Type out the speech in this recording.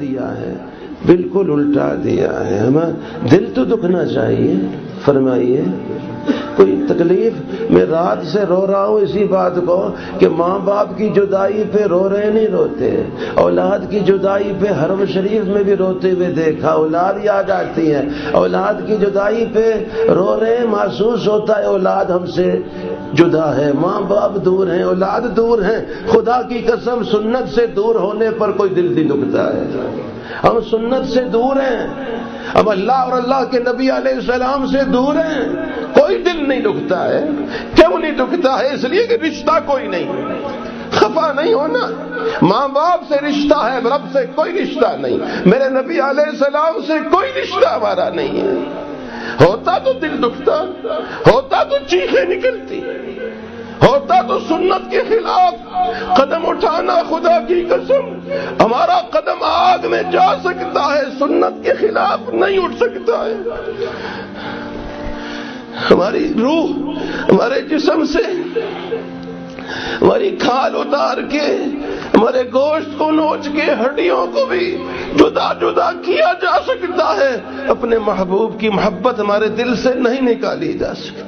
دیا ہے، بالکل الٹا دیا ہے. ہمیں دل تو دکھنا چاہیے. فرمائیے کوئی تکلیف؟ میں رات سے رو رہا ہوں اسی بات کو کہ ماں باپ کی جدائی پہ رو رہے نہیں روتے. اولاد کی جدائی پہ حرم شریف میں بھی روتے ہوئے دیکھا. اولاد یاد آتی ہے. اولاد کی جدائی پہ رو رہے ہیں. محسوس ہوتا ہے اولاد ہم سے جدا ہے، ماں باپ دور ہیں، اولاد دور ہیں. خدا کی قسم سنت سے دور ہونے پر کوئی دل نہیں دکھتا ہے. ہم سنت سے دور ہیں، ہم اللہ اور اللہ کے نبی علیہ السلام سے دور ہیں، کوئی دل نہیں دکھتا ہے. کیوں نہیں دکھتا ہے؟ اس لیے کہ رشتہ کوئی نہیں. خفا نہیں ہونا. ماں باپ سے رشتہ ہے، رب سے کوئی رشتہ نہیں. میرے نبی علیہ السلام سے کوئی رشتہ ہمارا نہیں ہے. ہوتا تو دل دکھتا، ہوتا تو چیخیں نکلتی، ہوتا تو سنت کے خلاف قدم اٹھانا. خدا کی قسم ہمارا قدم آگ میں جا سکتا ہے، سنت کے خلاف نہیں اٹھ سکتا ہے. ہماری روح ہمارے جسم سے ہماری کھال اتار کے، ہمارے گوشت کو نوچ کے ہڈیوں کو بھی جدا جدا کیا جا سکتا ہے. اپنے محبوب کی محبت ہمارے دل سے نہیں نکالی جا سکتی.